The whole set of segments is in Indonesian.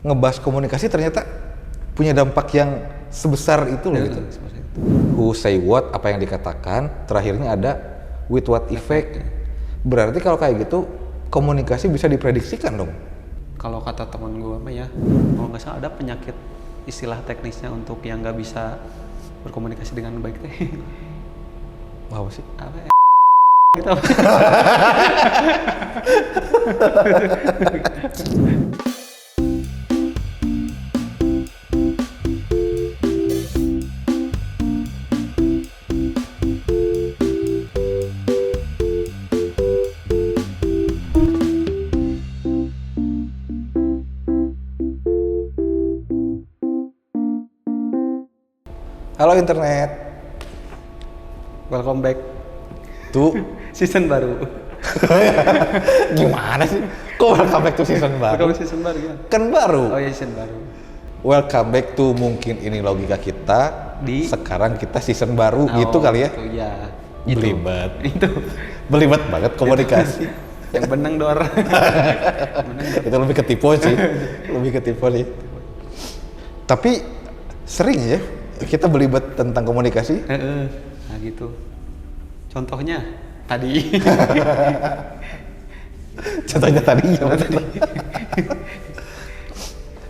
ngebahas komunikasi ternyata punya dampak yang sebesar itu loh gitu. Who say what, apa yang dikatakan, terakhirnya ada with what effect. Berarti kalau kayak gitu komunikasi bisa diprediksikan dong. Kalau kata teman gue mah ya, kalau nggak salah ada penyakit istilah teknisnya untuk yang nggak bisa berkomunikasi dengan baik teh. Apa sih? Apa ya? Gitu apa? Halo internet. Welcome back Tuh, season baru. gimana sih? Kok welcome back to season baru? Welcome season baru ya? Kan baru. Oh ya season baru. Welcome back to mungkin ini logika kita. Di sekarang kita season baru gitu kali ya. Itu ya. Belibet. Itu. Belibet banget komunikasi. Yang benang dor. Itu lebih ke tipe sih. Lebih ke tipe nih. Tapi sering ya kita belibet tentang komunikasi. Nah gitu. Contohnya tadi. Contohnya tadi ya.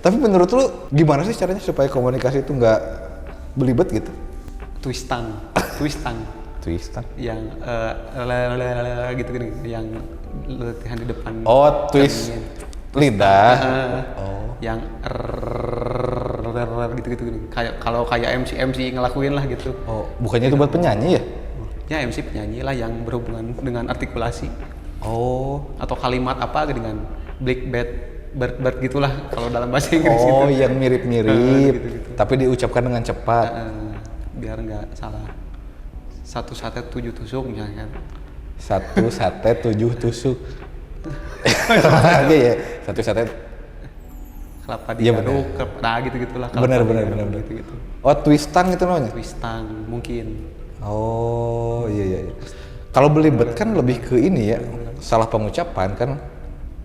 Tapi menurut lu gimana sih caranya supaya komunikasi itu nggak belibet gitu? Twistan. Twistan. Yang gitu yang latihan di depan. Oh, twist lidah. Yang gitu. Kayak kalau kayak MC ngelakuin lah gitu. Oh, bukannya itu buat penyanyi ya? Ya MC penyanyi lah yang berhubungan dengan artikulasi. Oh, Atau kalimat apa dengan bird gitulah kalau dalam bahasa Inggris gitu. oh yang mirip-mirip, gitu. tapi diucapkan dengan cepat. Biar nggak salah. 1 sate 7 tusuk misalnya kan. 1 sate 7 tusuk. Aja ya, 1 sate. Kelapa Iya, diaduk, nah gitu-gitulah. Benar. Gitu. Oh, twistan itu namanya? Twistan mungkin. Oh, iya. Kalau belibet kan lebih ke ini ya, salah pengucapan kan.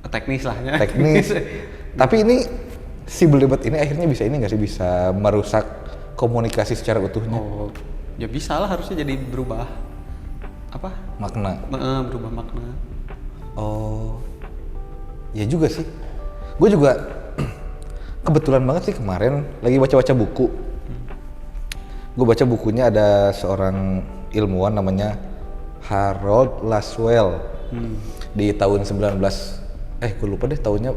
Teknis lah ya. Teknis. Tapi ini si belibet ini akhirnya bisa ini nggak sih, bisa merusak komunikasi secara utuhnya? Oh, ya bisa lah, harusnya jadi berubah apa? Makna. Berubah makna. Oh, ya juga sih. Gue juga kebetulan banget sih kemarin lagi baca-baca buku. Gue baca bukunya ada seorang ilmuwan namanya Harold Laswell. Di tahun gue lupa deh tahunnya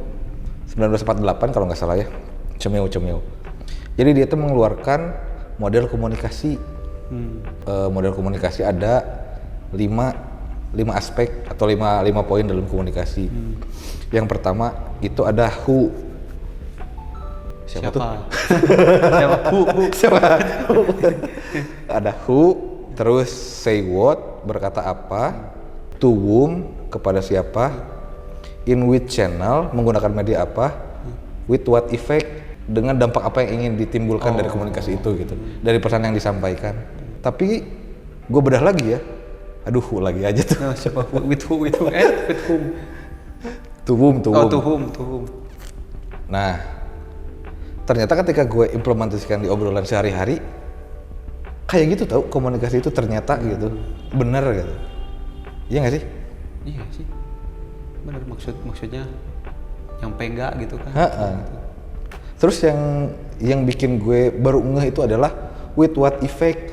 1948 kalau nggak salah ya. Cemeu. Jadi dia tuh mengeluarkan model komunikasi. Model komunikasi ada 5 aspek atau 5 poin dalam komunikasi. Yang pertama itu ada who. Siapa tuh? Siapa? Ada who, terus say what, berkata apa, to whom, kepada siapa, in which channel, menggunakan media apa, with what effect, dengan dampak apa yang ingin ditimbulkan dari komunikasi itu gitu, dari pesan yang disampaikan. Tapi gue bedah lagi ya, aduh who lagi aja tuh. Nah, siapa with whom? To whom. Oh, to whom. Nah, ternyata ketika gue implementasikan di obrolan sehari-hari, kayak gitu tau, komunikasi itu ternyata gitu, bener gitu. Iya nggak sih? Iya sih. Bener, maksudnya yang pega gitu kan. Gitu. Terus yang bikin gue baru ngeh itu adalah with what effect.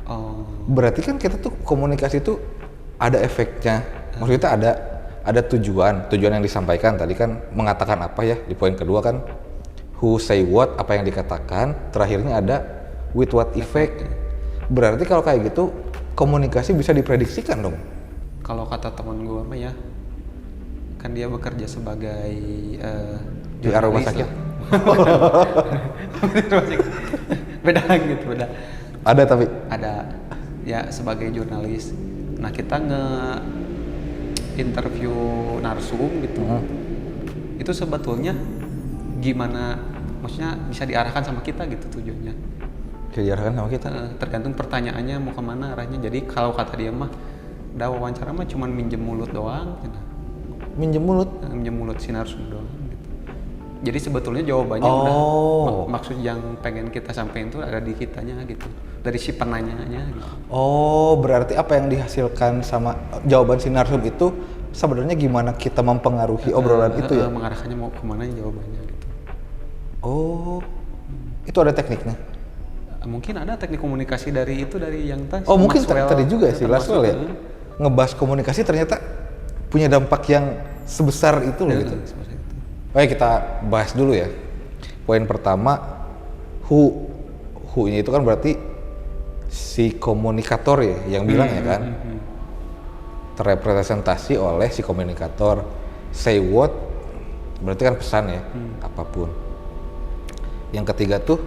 Oh. Berarti kan kita tuh komunikasi itu ada efeknya. Maksudnya ada tujuan yang disampaikan tadi kan, mengatakan apa ya di poin kedua kan, who say what, apa yang dikatakan, terakhirnya ada with what effect. Berarti kalau kayak gitu komunikasi bisa diprediksikan dong. Kalau kata teman gue mah ya, kan dia bekerja sebagai di rumah sakit. Beda. Ada tapi ya sebagai jurnalis. Nah kita interview narsum gitu. Itu sebetulnya gimana, maksudnya bisa diarahkan sama kita gitu tujuannya. Bisa diarahkan sama kita? Tergantung pertanyaannya mau kemana arahnya. Jadi kalau kata dia mah, udah wawancara mah cuma minjem mulut doang gitu. Minjem mulut? Minjem mulut si narsum doang gitu. Jadi sebetulnya jawabannya Oh. udah maksud yang pengen kita sampaikan itu ada di kitanya gitu. Dari si penanyanya gitu. Oh, berarti apa yang dihasilkan sama jawaban si narsum itu sebenarnya gimana kita mempengaruhi obrolan itu ya? Mengarahkannya mau kemana jawabannya gitu. Oh, itu ada tekniknya. Mungkin ada teknik komunikasi dari yang tadi. Oh, mungkin Maxwell, tadi juga sih Laswell ya. Ngebahas komunikasi ternyata punya dampak yang sebesar itu loh gitu. Seperti itu. Oke, kita bahas dulu ya. Poin pertama, who-nya itu kan berarti si komunikator ya yang bilang ya kan. Terrepresentasi oleh si komunikator. Say what berarti kan pesan ya, apapun. Yang ketiga tuh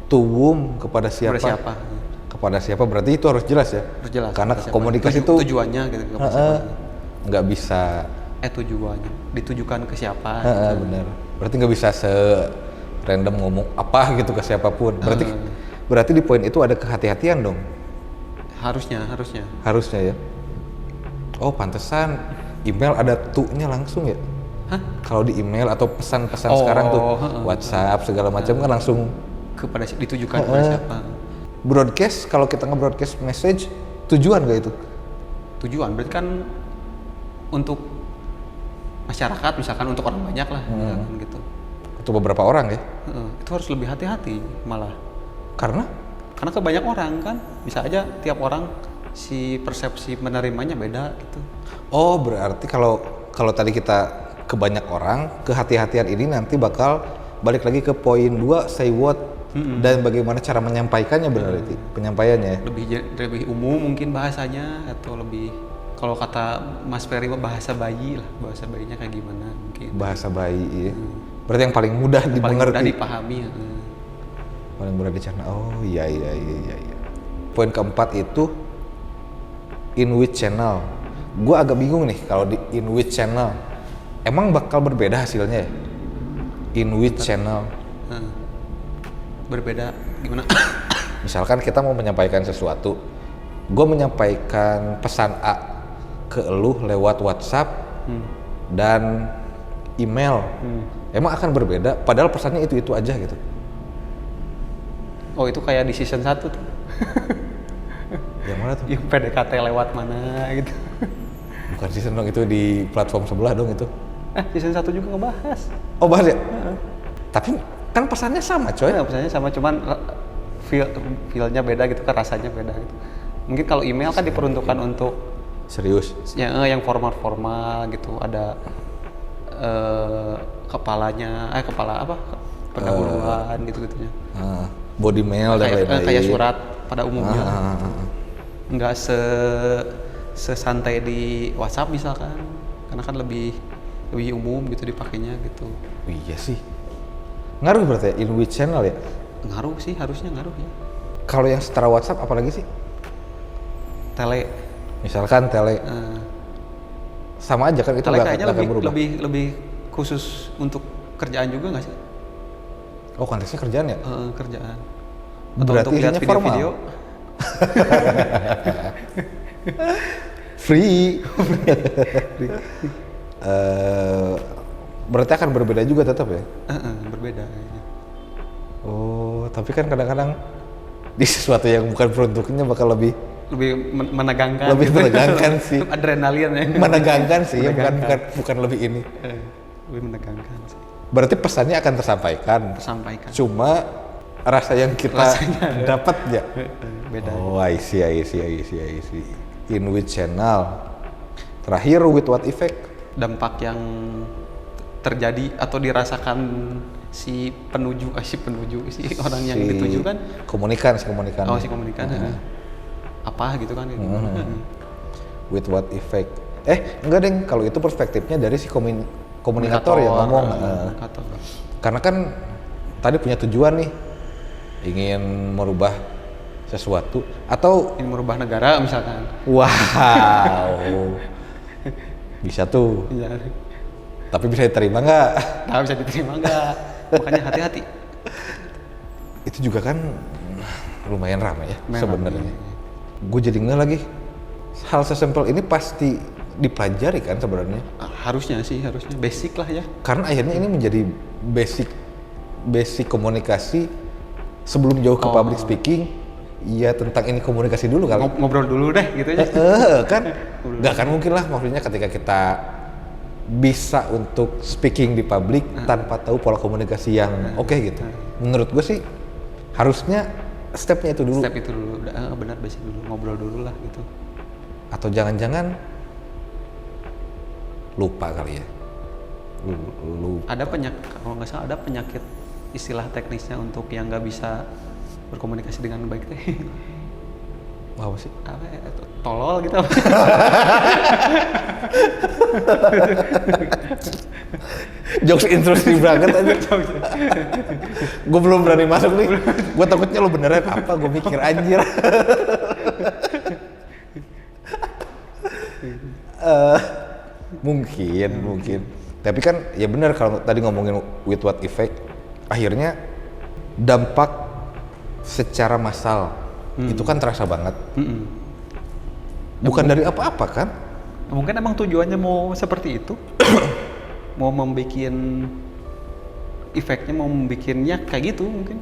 to whom, kepada siapa? Kepada siapa? Kepada siapa berarti itu harus jelas ya. Harus jelas. Karena kepada siapa. komunikasi itu tujuannya gitu kepada siapa. nggak bisa. Tujuannya ditujukan ke siapa? Bener. Berarti nggak bisa random ngomong apa gitu ke siapapun. Berarti di poin itu ada kehati-hatian dong. Harusnya. Harusnya ya. Oh, pantesan email ada to-nya langsung ya. Hah? Kalau di email atau pesan-pesan sekarang tuh WhatsApp segala macam kan langsung ditujukan kepada siapa? broadcast. Kalau kita nge-broadcast message, tujuan gak itu? Tujuan berarti kan untuk masyarakat, misalkan untuk orang banyak lah, misalkan gitu. Untuk beberapa orang ya? Itu harus lebih hati-hati malah. Karena ke banyak orang kan, bisa aja tiap orang si persepsi menerimanya beda gitu. oh, berarti kalau tadi kita ke banyak orang, kehati-hatian ini nanti bakal balik lagi ke poin 2, say what, dan bagaimana cara menyampaikannya benar itu, penyampaiannya. Lebih umum mungkin bahasanya, atau lebih, kalau kata Mas Ferry bahasa bayi lah, bahasa bayinya kayak gimana mungkin. Bahasa bayi, iya. Berarti yang paling mudah Paling dimengerti. mudah dipahami. Paling mudah dicerna. Oh iya. Poin keempat itu in which channel. Gua agak bingung nih kalau di in which channel. Emang bakal berbeda hasilnya ya? In which channel? Berbeda gimana? Misalkan kita mau menyampaikan sesuatu, gue menyampaikan pesan A ke elu lewat WhatsApp dan email, emang akan berbeda? Padahal pesannya itu aja gitu. Oh, itu kayak di season 1 tuh. Yang mana tuh? Yang PDKT lewat mana gitu. Bukan season dong, itu di platform sebelah dong itu. Season 1 juga ngebahas. Oh, bahas ya? Tapi kan pesannya sama coy. Pesannya sama, cuman feel-nya beda gitu kan, rasanya beda gitu. Mungkin kalau email kan diperuntukkan untuk Serius? yang formal gitu, ada kepala apa? Pendahuluan gitu-gitunya. Body mail dan lain-lain. Kayak surat pada umumnya. Nggak sesantai di WhatsApp misalkan, karena kan lebih umum gitu dipakainya gitu. Oh, iya sih. Ngaruh berarti ya, in which channel ya? Ngaruh sih, harusnya ngaruh ya. Kalau yang setara WhatsApp apalagi sih? Tele. Misalkan tele. Sama aja kan, itu Tele nggak kayaknya akan berubah. lebih khusus untuk kerjaan juga nggak sih? Oh, konteksnya kerjaan ya? Kerjaan. Atau Berarti untuk lihat isinya video-video. Free. Berarti akan berbeda juga tetap ya? Berbeda kayaknya. Oh, tapi kan kadang-kadang di sesuatu yang bukan peruntuknya bakal lebih menegangkan. Lebih gitu. menegangkan sih. Adrenalin ya. menegangkan sih, ya, bukan lebih ini. Lebih menegangkan sih. Berarti pesannya akan tersampaikan. Cuma rasa yang kita dapat ya. Beda. Oh, I see. In which channel? Terakhir, with what effect? Dampak yang terjadi atau dirasakan si orang yang dituju kan? Komunikan. Oh, si komunikan. Apa gitu kan? With what effect? Enggak deng, kalau itu perspektifnya dari si komunikator yang ngomong. Karena kan tadi punya tujuan nih, ingin merubah sesuatu atau ingin merubah negara misalkan. Wow. Bisa tuh. Iya. Tapi bisa diterima nggak? Nah, bisa diterima nggak? Makanya hati-hati. Itu juga kan lumayan ramai ya sebenarnya. Ya. Gue jadi nggak lagi. Hal sesimpel ini pasti dipelajari kan sebenarnya. Harusnya basic lah ya. Karena akhirnya ini menjadi basic komunikasi sebelum jauh ke public speaking. Ya tentang ini komunikasi dulu kali. Ngobrol dulu deh gitu ya. Kan nggak akan mungkin lah maksudnya ketika kita bisa untuk speaking di publik tanpa tahu pola komunikasi yang oke gitu. Menurut gue sih harusnya stepnya itu dulu. Step itu dulu, benar basic dulu, ngobrol dulu lah gitu. Atau jangan-jangan lupa kali ya. Ada kalau nggak salah ada penyakit istilah teknisnya untuk yang nggak bisa berkomunikasi dengan baik teh. Apa sih? Apa ya, tolol gitu. Jokes intrusif banget aja. Gue belum berani masuk nih. Gue takutnya lo beneran apa, gue mikir anjir. Mungkin. Tapi kan ya benar kalau tadi ngomongin with what effect, akhirnya dampak secara massal itu kan terasa banget. Bukan dari apa-apa kan? Mungkin emang tujuannya mau seperti itu. Mau membikin efeknya, mau membikinnya kayak gitu mungkin.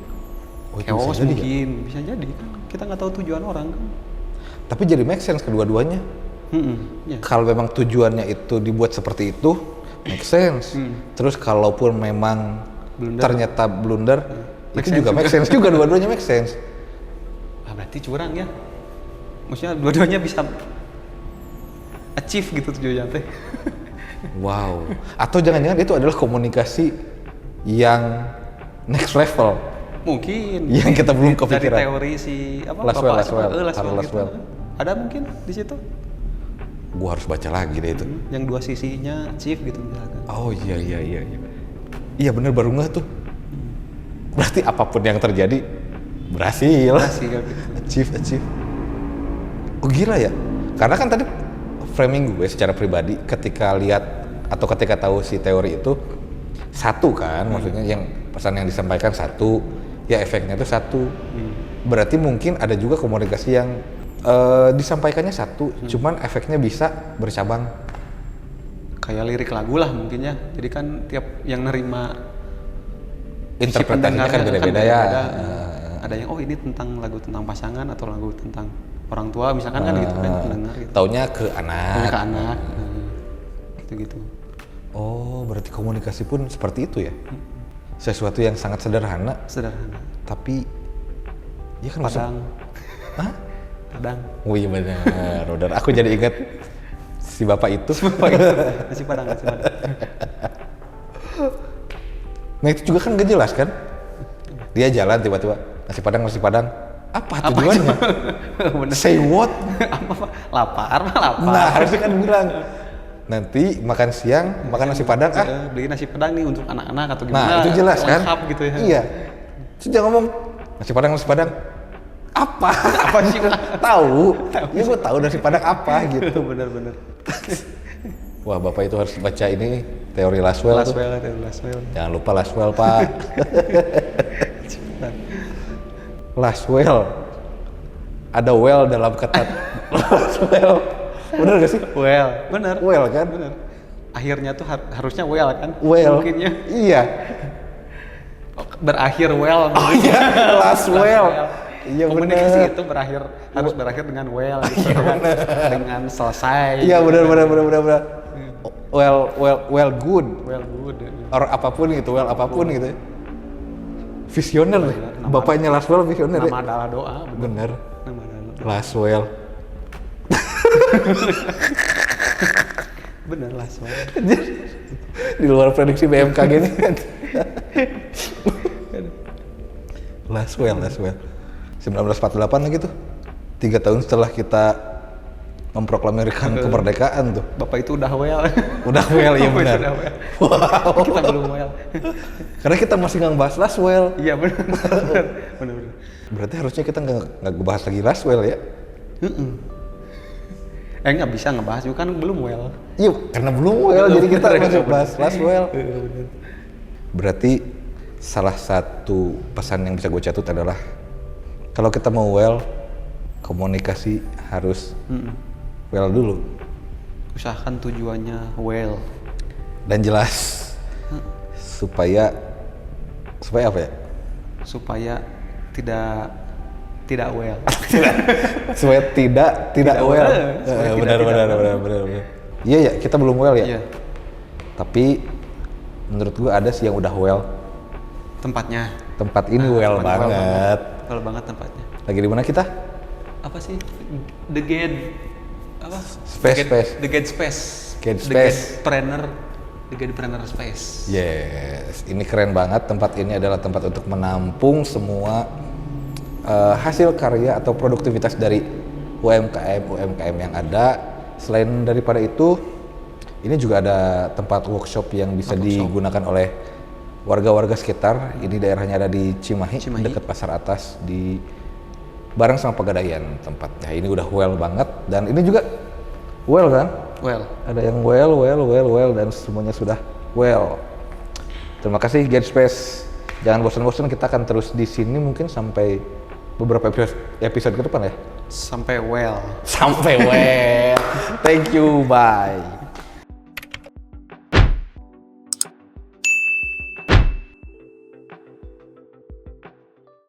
Chaos mungkin, bisa jadi kan. Kita nggak tahu tujuan orang kan. Tapi jadi make sense kedua-duanya. Ya. Kalau memang tujuannya itu dibuat seperti itu, make sense. Terus kalaupun memang ternyata blunder, itu juga make sense juga, dua-duanya make sense. Berarti curang ya. Maksudnya dua-duanya bisa achieve gitu tujuannya teh. Wow. Atau jangan-jangan itu adalah komunikasi yang next level. Mungkin. Yang kita belum kepikiran. Dari teori si apa? Laswell. Ada mungkin di situ. Gua harus baca lagi deh itu. Yang dua sisinya achieve gitu misalkan. Oh iya. Iya bener, baru ngeh tuh. Berarti apapun yang terjadi berhasil gitu. Achieve. Oh gila ya, karena kan tadi framing gue secara pribadi ketika lihat atau ketika tahu si teori itu satu kan, maksudnya yang pesan yang disampaikan satu, ya efeknya itu satu. Berarti mungkin ada juga komunikasi yang disampaikannya satu, cuman efeknya bisa bercabang. Kayak lirik lagu lah mungkin ya, jadi kan tiap yang nerima interpretasinya kan beda-beda ya. Ada yang ini tentang lagu tentang pasangan atau lagu tentang orang tua misalkan kan gitu kan pendengar gitu. Taunya ke anak. Gitu. Oh, berarti komunikasi pun seperti itu ya? Sesuatu yang sangat sederhana. Tapi ya kan padang. Hah? Padang. Oh iya benar. Aku jadi ingat si bapak itu. Nasi padang. Nah itu juga kan gak jelas kan? Dia jalan tiba-tiba nasi padang. Apa tujuannya? Say what? Lapar. Nah harusnya kan bilang nanti makan siang makan nasi padang. Beli nasi padang nih untuk anak-anak atau gimana? Nah itu jelas kan? Lengkap gitu ya. Iya. Terus dia ngomong nasi padang. Apa sih? Tahu. Ya gue tahu nasi padang apa gitu. Bener. Wah bapak itu harus baca ini teori Laswell. Jangan lupa Laswell pak. Laswell. Ada well dalam kata Laswell. Bener gak sih? Bener. Well kan? Bener. Akhirnya tuh harusnya well kan? Well. Mungkinnya. Iya. Berakhir well. Oh iya. Laswell. Iya komunikasi bener. Itu harus berakhir dengan well gitu kan. Dengan selesai. Iya benar. Well good. Or apapun gitu, apapun gitu. Visioner deh. Bapaknya Laswell visioner deh. Nama adalah doa. Bener. Laswell. Bener Laswell. Di luar prediksi BMKG nih kan. Laswell. 1948 lagi tuh. 3 tahun setelah kita memproklamirkan kemerdekaan tuh. Bapak itu udah well. Iya benar. Wow. Kita belum well. Karena kita masih nggak ngebahas Laswell. Iya benar. Berarti harusnya kita nggak ngebahas lagi Laswell ya? Nggak bisa ngebahas juga kan belum well. Iya, karena belum well jadi kita masih bahas Laswell. Berarti salah satu pesan yang bisa gue catut adalah kalau kita mau well, komunikasi harus well dulu. Usahakan tujuannya well. dan jelas supaya apa ya? Supaya tidak well. Supaya tidak well. Supaya Benar. Iya ya, kita belum well ya. Iya. Tapi menurut gua ada sih yang udah well. Tempatnya. Tempat ini well banget. Well banget tempatnya. Lagi di mana kita? Apa sih? The Gate apa? Space. The Gate Space. Gate The Space. The Gate Planner Space. Yes, ini keren banget. Tempat ini adalah tempat untuk menampung semua hasil karya atau produktivitas dari UMKM yang ada. Selain daripada itu, ini juga ada tempat workshop yang bisa digunakan oleh warga-warga sekitar. Ini daerahnya ada di Cimahi. Dekat Pasar Atas di bareng sama Pegadaian tempatnya. Ini udah well banget dan ini juga well kan? Well. Ada yang well dan semuanya sudah well. Terima kasih Gate Space. Jangan bosan-bosan, kita akan terus di sini mungkin sampai beberapa episode ke depan ya. Sampai well. Sampai well. Thank you, bye.